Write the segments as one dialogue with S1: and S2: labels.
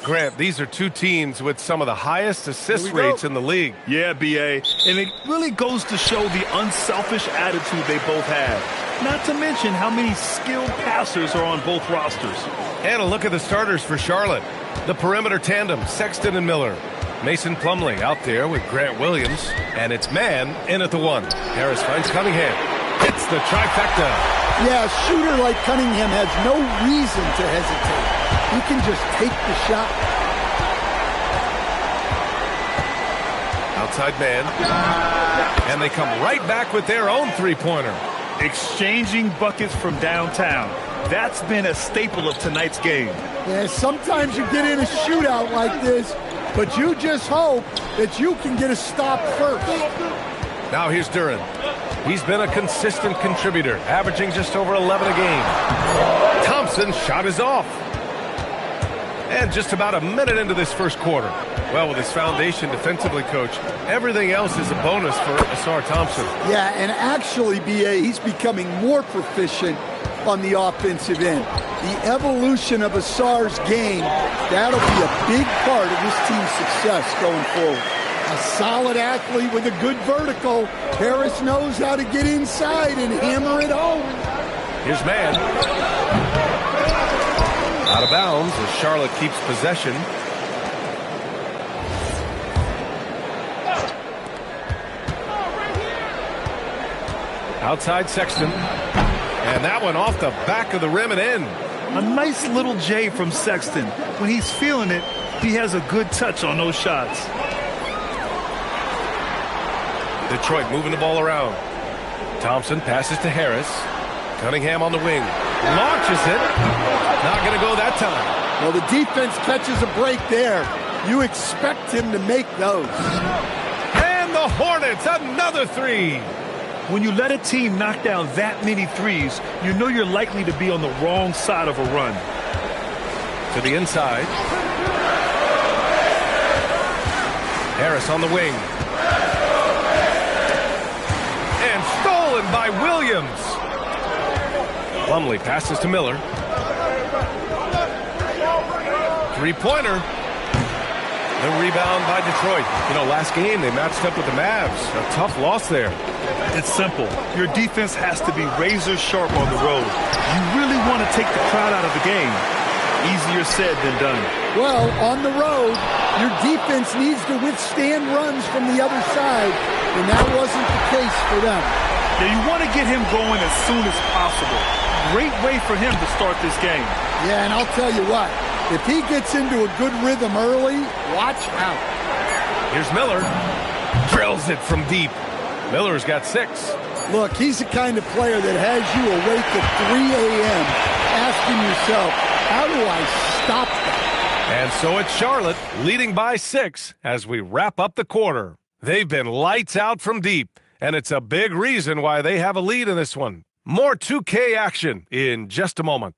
S1: Grant, these are two teams with some of the highest assist rates in the league.
S2: Yeah, B.A. And it really goes to show the unselfish attitude they both have. Not to mention how many skilled passers are on both rosters.
S1: And a look at the starters for Charlotte. The perimeter tandem, Sexton and Miller. Mason Plumlee out there with Grant Williams. And it's man in at the 1. Harris finds Cunningham. Hits the trifecta.
S3: Yeah, a shooter like Cunningham has no reason to hesitate. You can just take the shot.
S1: Outside man. And they come right back with their own three-pointer.
S2: Exchanging buckets from downtown. That's been a staple of tonight's game.
S3: Yeah, sometimes you get in a shootout like this, but you just hope that you can get a stop first.
S1: Now here's Duren. He's been a consistent contributor, averaging just over 11 a game. Thompson's shot is off. And just about a minute into this first quarter. Well, with his foundation defensively, Coach, everything else is a bonus for Asar Thompson.
S3: Yeah, and actually, B.A., he's becoming more proficient on the offensive end. The evolution of Asar's game, that'll be a big part of this team's success going forward. A solid athlete with a good vertical. Harris knows how to get inside and hammer it home.
S1: Here's man. Out of bounds as Charlotte keeps possession. Outside Sexton. And that one off the back of the rim and in.
S2: A nice little J from Sexton. When he's feeling it, he has a good touch on those shots.
S1: Detroit moving the ball around. Thompson passes to Harris. Cunningham on the wing. Launches it. Not going to go that time.
S3: Well, the defense catches a break there. You expect him to make those.
S1: And the Hornets, another three.
S2: When you let a team knock down that many threes, you know you're likely to be on the wrong side of a run.
S1: To the inside. Harris on the wing. And stolen by Williams. Plumlee passes to Miller. Three-pointer. The rebound by Detroit. You know, last game they matched up with the Mavs. A tough loss there.
S2: It's simple. Your defense has to be razor sharp on the road. You really want to take the crowd out of the game. Easier said than done.
S3: Well, on the road, your defense needs to withstand runs from the other side, and that wasn't the case for them.
S2: Now you want to get him going as soon as possible. Great way for him to start this game.
S3: Yeah, and I'll tell you what, if he gets into a good rhythm early, watch out.
S1: Here's Miller. Drills it from deep. Miller's got 6.
S3: Look, he's the kind of player that has you awake at 3 a.m. asking yourself, how do I stop that?
S1: And so it's Charlotte leading by 6 as we wrap up the quarter. They've been lights out from deep, and it's a big reason why they have a lead in this one. More 2K action in just a moment.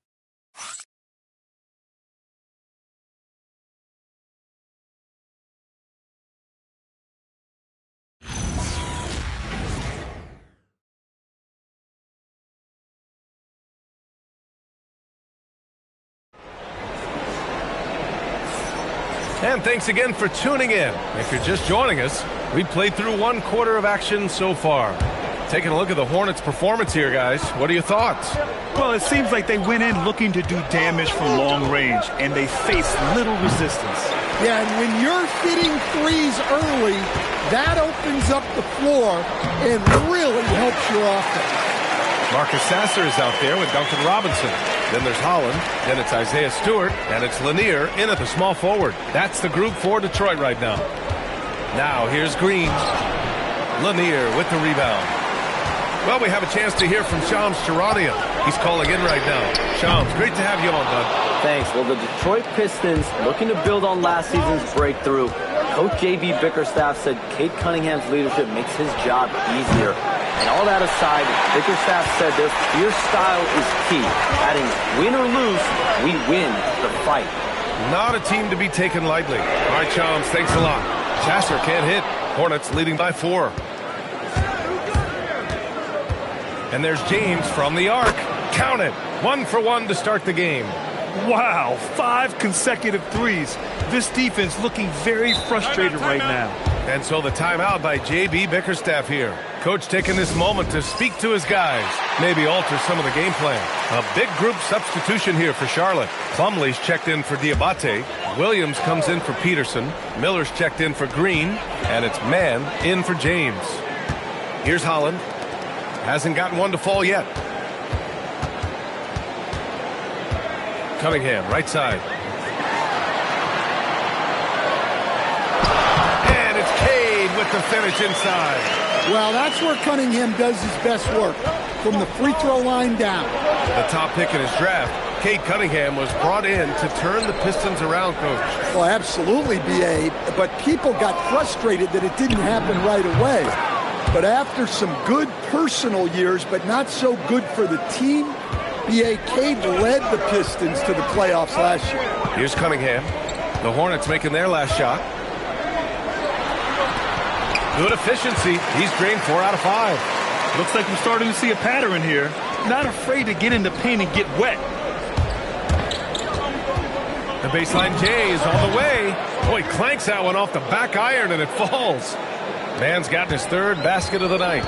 S1: And thanks again for tuning in. If you're just joining us, we played through one quarter of action so far. Taking a look at the Hornets' performance here, guys. What are your thoughts?
S2: Well, it seems like they went in looking to do damage from long range, and they faced little resistance.
S3: Yeah, and when you're hitting threes early, that opens up the floor and really helps your offense.
S1: Marcus Sasser is out there with Duncan Robinson. Then there's Holland. Then it's Isaiah Stewart. And it's Lanier in at the small forward. That's the group for Detroit right now. Now here's Green. Lanier with the rebound. Well, we have a chance to hear from Shams Charania. He's calling in right now. Shams, great to have you on, bud.
S4: Thanks. Well, the Detroit Pistons looking to build on last season's breakthrough. Coach J.B. Bickerstaff said Cade Cunningham's leadership makes his job easier. And all that aside, Bickerstaff said their fierce style is key. Adding win or lose, we win the fight.
S1: Not a team to be taken lightly. All right, Shams, thanks a lot. Sasser can't hit. Hornets leading by 4. And there's James from the arc. Count it. 1 for 1 to start the game.
S2: Wow, 5 consecutive threes. This defense looking very frustrated right now.
S1: And so the timeout by J.B. Bickerstaff here. Coach taking this moment to speak to his guys. Maybe alter some of the game plan. A big group substitution here for Charlotte. Plumlee's checked in for Diabate. Williams comes in for Peterson. Miller's checked in for Green. And it's Mann in for James. Here's Holland. Hasn't gotten one to fall yet. Cunningham, right side. And it's Cade with the finish inside.
S3: Well, that's where Cunningham does his best work, from the free throw line down.
S1: The top pick in his draft, Cade Cunningham, was brought in to turn the Pistons around, Coach.
S3: Well, absolutely, B.A., but people got frustrated that it didn't happen right away. But after some good personal years, but not so good for the team, B.A. Cade led the Pistons to the playoffs last year.
S1: Here's Cunningham. The Hornets making their last shot. Good efficiency. He's drained 4 out of 5.
S2: Looks like we're starting to see a pattern here. Not afraid to get in the paint and get wet.
S1: The baseline J is on the way. Boy, clanks that one off the back iron and it falls. Mann's gotten his 3rd basket of the night.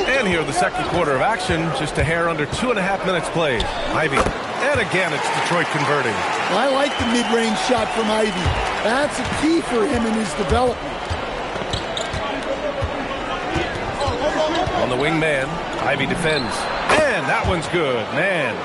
S1: And here in the second quarter of action, just a hair under 2.5 minutes played. Ivy. And again, it's Detroit converting.
S3: Well, I like the mid-range shot from Ivy. That's a key for him in his development.
S1: On the wing man, Ivy defends. And that one's good, man.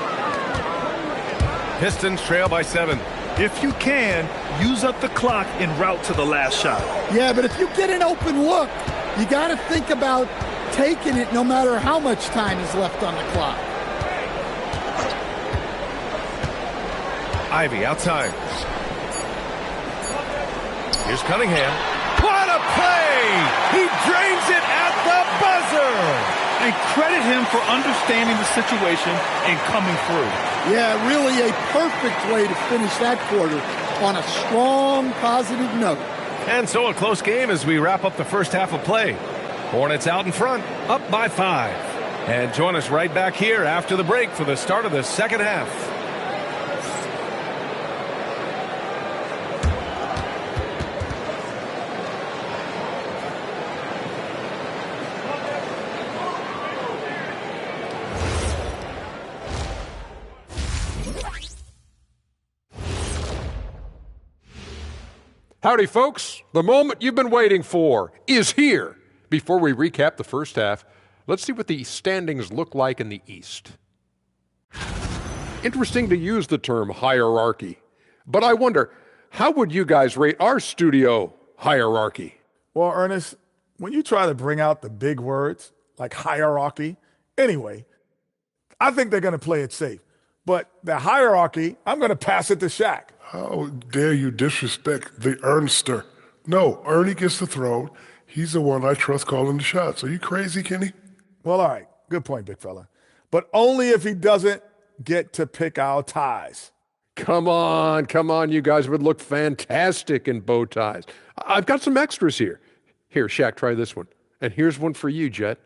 S1: Pistons trail by 7.
S2: If you can, use up the clock en route to the last shot.
S3: Yeah, but if you get an open look, you got to think about taking it no matter how much time is left on the clock.
S1: Ivy outside. Here's Cunningham. What a play! He drains it at the buzzer!
S2: And credit him for understanding the situation and coming through.
S3: Yeah, really a perfect way to finish that quarter on a strong, positive note.
S1: And so a close game as we wrap up the first half of play. Hornets out in front, up by 5. And join us right back here after the break for the start of the second half.
S5: Howdy, folks. The moment you've been waiting for is here. Before we recap the first half, let's see what the standings look like in the East. Interesting to use the term hierarchy, but I wonder, how would you guys rate our studio hierarchy?
S6: Well, Ernest, when you try to bring out the big words like hierarchy, anyway, I think they're going to play it safe. But the hierarchy, I'm going to pass it to Shaq.
S7: How dare you disrespect the Ernster? No, Ernie gets the throne. He's the one I trust calling the shots. Are you crazy, Kenny?
S6: Well, all right. Good point, big fella. But only if he doesn't get to pick our ties.
S5: Come on. You guys would look fantastic in bow ties. I've got some extras here. Here, Shaq, try this one. And here's one for you, Jet.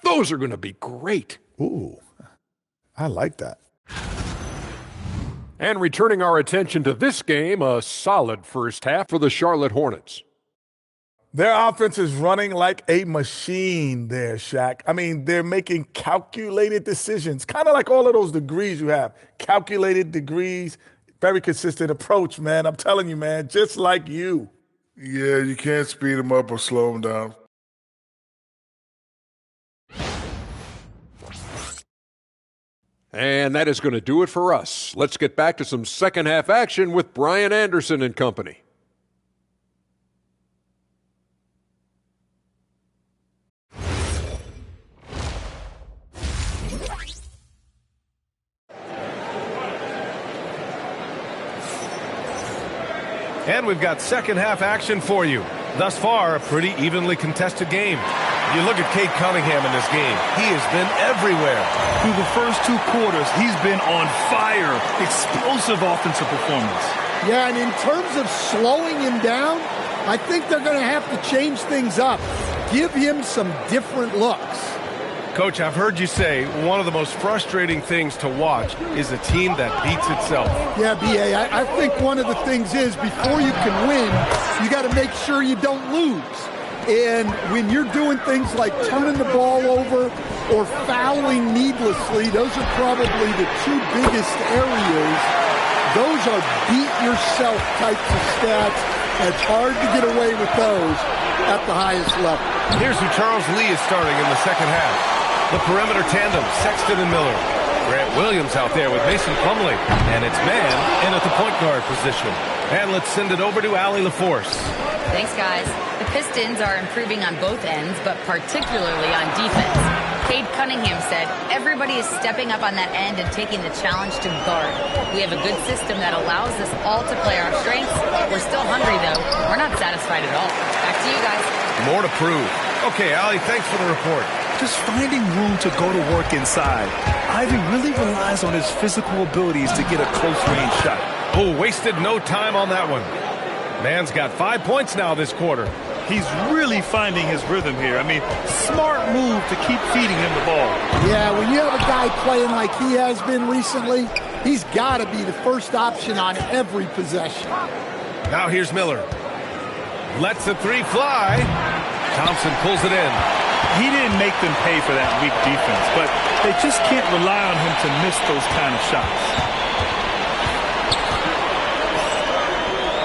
S5: Those are going to be great.
S6: Ooh, I like that.
S5: And returning our attention to this game, a solid first half for the Charlotte Hornets.
S6: Their offense is running like a machine there, Shaq. I mean, they're making calculated decisions, kind of like all of those degrees you have. Calculated degrees, very consistent approach, man. I'm telling you, man, just like you.
S7: Yeah, you can't speed them up or slow them down.
S5: And that is going to do it for us. Let's get back to some second half action with Brian Anderson and company.
S1: And we've got second half action for you. Thus far, a pretty evenly contested game. You look at Cade Cunningham in this game. He has been everywhere.
S2: Through the first 2 quarters, he's been on fire. Explosive offensive performance.
S3: Yeah, and in terms of slowing him down, I think they're going to have to change things up. Give him some different looks.
S1: Coach, I've heard you say one of the most frustrating things to watch is a team that beats itself.
S3: Yeah, B.A., I think one of the things is before you can win, you got to make sure you don't lose. And when you're doing things like turning the ball over or fouling needlessly, those are probably the two biggest areas. Those are beat-yourself types of stats. It's hard to get away with those at the highest level.
S1: Here's who Charles Lee is starting in the second half. The perimeter tandem, Sexton and Miller. Grant Williams out there with Mason Plumlee. And it's man in at the point guard position. And let's send it over to Allie LaForce.
S8: Thanks, guys. The Pistons are improving on both ends, but particularly on defense. Cade Cunningham said, everybody is stepping up on that end and taking the challenge to guard. We have a good system that allows us all to play our strengths. We're still hungry, though. We're not satisfied at all. Back to you guys.
S1: More to prove. Okay, Allie, thanks for the report.
S2: Just finding room to go to work inside. Ivy really relies on his physical abilities to get a close-range shot.
S1: Oh, wasted no time on that one. Man's got 5 points now this quarter.
S2: He's really finding his rhythm here. I mean, smart move to keep feeding him the ball.
S3: Yeah, when you have a guy playing like he has been recently, he's got to be the first option on every possession.
S1: Now here's Miller. Lets the three fly. Thompson pulls it in.
S2: He didn't make them pay for that weak defense, but they just can't rely on him to miss those kind of shots.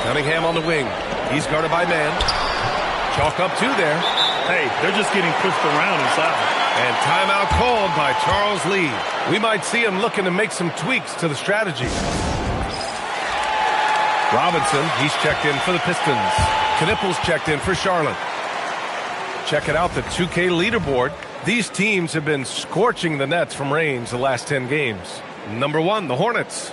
S1: Cunningham on the wing. He's guarded by man. Chalk up two there.
S2: Hey, they're just getting pushed around inside.
S1: And timeout called by Charles Lee. We might see him looking to make some tweaks to the strategy. Robinson, he's checked in for the Pistons. Knippel's checked in for Charlotte. Checking out the 2K leaderboard. These teams have been scorching the nets from range the last 10 games. Number 1, the Hornets.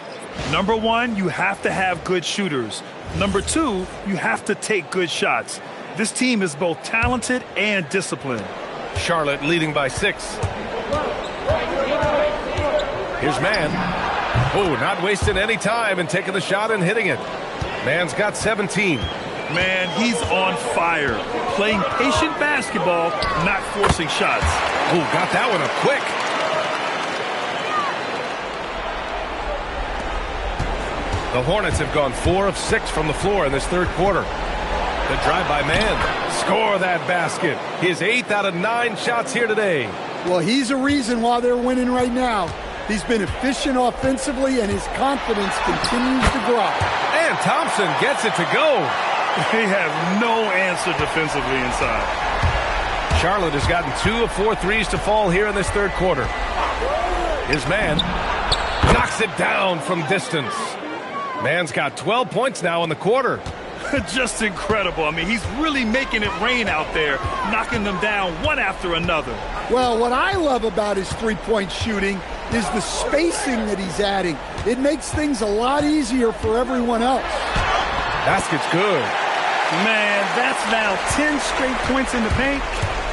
S2: Number 1, you have to have good shooters. Number 2, you have to take good shots. This team is both talented and disciplined.
S1: Charlotte leading by 6. Here's Man. Oh, not wasting any time and taking the shot and hitting it. Man's got 17.
S2: Man, he's on fire. Playing patient basketball, not forcing shots.
S1: Oh, got that one up quick. The Hornets have gone 4 of 6 from the floor in this third quarter. The drive by Man. Score that basket. His 8th out of 9 shots here today.
S3: Well, he's a reason why they're winning right now. He's been efficient offensively, and his confidence continues to grow.
S1: And Thompson gets it to go.
S2: They have no answer defensively inside.
S1: Charlotte has gotten 2 of 4 threes to fall here in this third quarter. His Man knocks it down from distance. Man's got 12 points now in the quarter.
S2: Just incredible. I mean, he's really making it rain out there, knocking them down one after another.
S3: Well, what I love about his three-point shooting is the spacing that he's adding. It makes things a lot easier for everyone else.
S1: Basket's good.
S2: Man, that's now 10 straight points in the paint.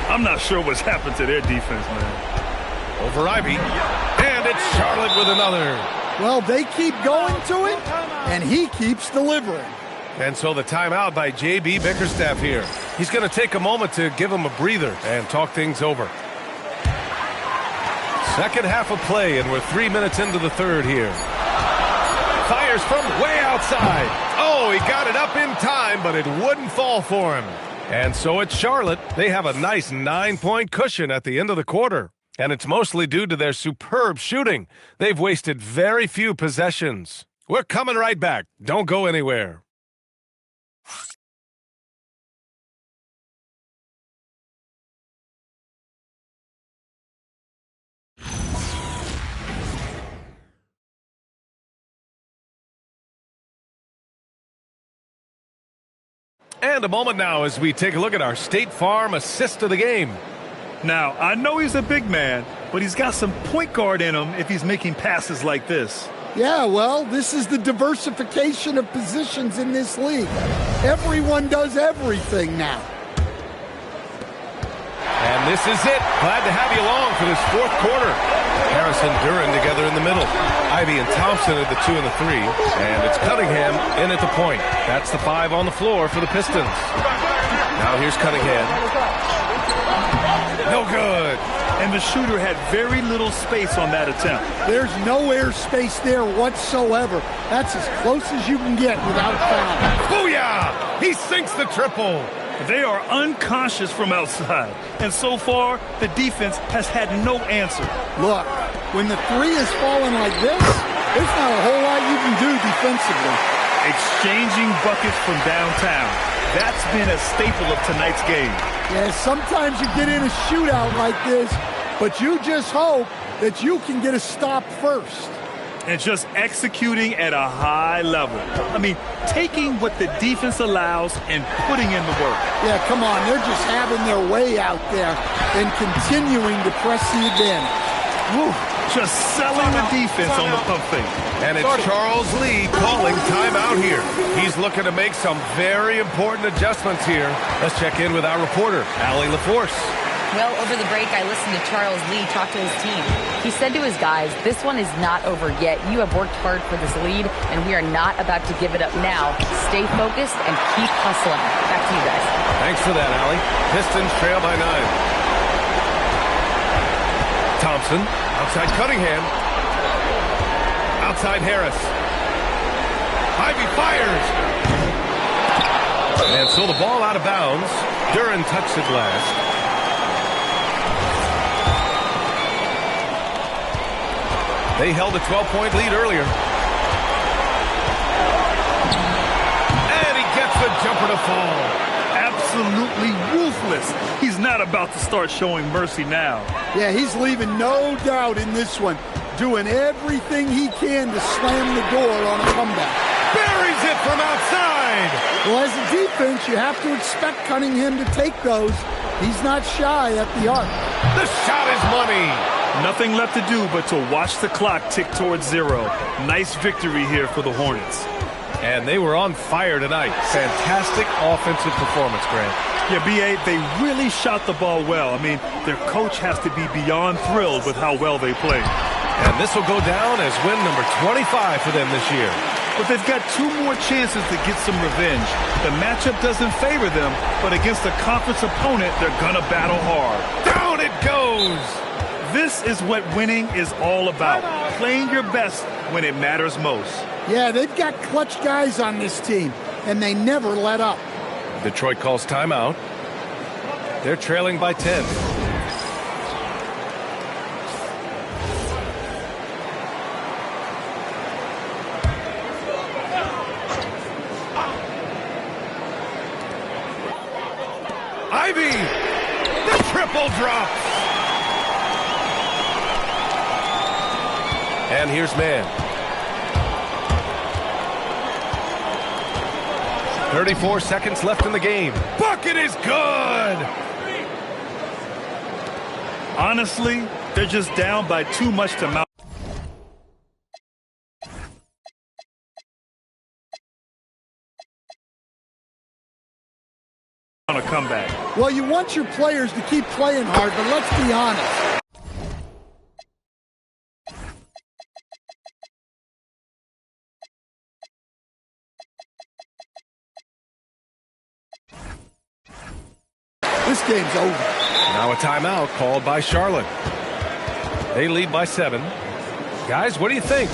S2: I'm not sure what's happened to their defense, man.
S1: Over Ivy. And it's Charlotte with another.
S3: Well, they keep going to it, and he keeps delivering.
S1: And so the timeout by J.B. Bickerstaff here. He's going to take a moment to give him a breather and talk things over. Second half of play, and we're 3 minutes into the third here. Fires from way outside. Oh, he got it up in time, but it wouldn't fall for him. And so it's Charlotte. They have a nice 9-point cushion at the end of the quarter. And it's mostly due to their superb shooting. They've wasted very few possessions. We're coming right back. Don't go anywhere. And a moment now as we take a look at our State Farm assist of the game.
S2: Now, I know he's a big man, but he's got some point guard in him if he's making passes like this.
S3: Yeah, well, this is the diversification of positions in this league. Everyone does everything now.
S1: And this is it. Glad to have you along for this fourth quarter. Harrison Duran together in the middle. Ivy and Thompson at the 2 and the 3. And it's Cunningham in at the point. That's the 5 on the floor for the Pistons. Now here's Cunningham. No good.
S2: and the shooter had very little space on that attempt.
S3: There's no air space there whatsoever. That's as close as you can get without foul.
S1: Booyah! He sinks the triple.
S2: They are unconscious from outside, and so far, the defense has had no answer.
S3: Look, when the three is falling like this, there's not a whole lot you can do defensively.
S2: Exchanging buckets from downtown. That's been a staple of tonight's game.
S3: Yeah, sometimes you get in a shootout like this, but you just hope that you can get a stop first.
S2: And just executing at a high level. I mean, taking what the defense allows and putting in the work.
S3: Yeah, come on. They're just having their way out there and continuing to press the advantage.
S2: Woo, just selling the defense on the pump fake.
S1: And it's Charles Lee calling timeout here. He's looking to make some very important adjustments here. Let's check in with our reporter, Allie LaForce.
S8: Well, over the break, I listened to Charles Lee talk to his team. He said to his guys, this one is not over yet. You have worked hard for this lead, and we are not about to give it up now. Stay focused and keep hustling. Back to you guys.
S1: Thanks for that, Allie. Pistons trail by 9. Thompson, outside Cunningham. Outside Harris. Ivy fires. And so the ball out of bounds. Duran touched it last. They held a 12-point lead earlier. And he gets the jumper to fall.
S2: Absolutely ruthless. He's not about to start showing mercy now.
S3: Yeah, he's leaving no doubt in this one. Doing everything he can to slam the door on a comeback.
S1: Buries it from outside.
S3: Well, as a defense, you have to expect Cunningham to take those. He's not shy at the arc.
S1: The shot is money.
S2: Nothing left to do but to watch the clock tick towards 0. Nice victory here for the Hornets.
S1: And they were on fire tonight. Fantastic offensive performance, Grant.
S2: Yeah, B.A., they really shot the ball well. I mean, their coach has to be beyond thrilled with how well they played.
S1: And this will go down as win number 25 for them this year.
S2: But they've got 2 more chances to get some revenge. The matchup doesn't favor them, but against a conference opponent, they're gonna battle hard.
S1: Down it goes!
S2: This is what winning is all about. Playing your best when it matters most.
S3: Yeah, they've got clutch guys on this team, and they never let up.
S1: Detroit calls timeout. They're trailing by 10. Ivy! The triple drops! And here's Mann. 34 seconds left in the game. Bucket is good!
S2: Honestly, they're just down by too much to mount on a comeback.
S3: Well, you want your players to keep playing hard, but let's be honest. This game's over.
S1: Now a timeout called by Charlotte. They lead by 7. Guys, what do you think?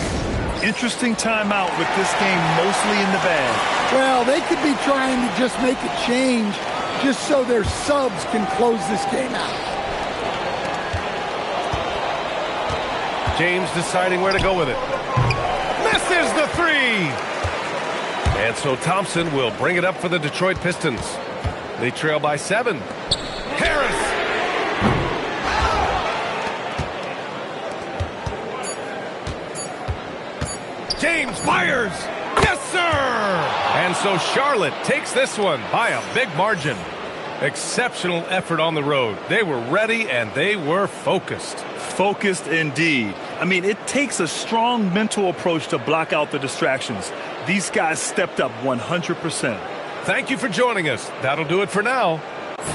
S2: Interesting timeout with this game mostly in the bag.
S3: Well, they could be trying to just make a change just so their subs can close this game out.
S1: James deciding where to go with it. Misses the 3! And so Thompson will bring it up for the Detroit Pistons. They trail by 7. Harris! James fires! Yes, sir! And so Charlotte takes this one by a big margin. Exceptional effort on the road. They were ready and they were focused.
S2: Focused indeed. I mean, it takes a strong mental approach to block out the distractions. These guys stepped up 100%.
S1: Thank you for joining us. That'll do it for now.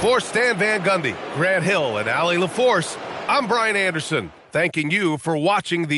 S1: For Stan Van Gundy, Grant Hill, and Allie LaForce, I'm Brian Anderson, thanking you for watching the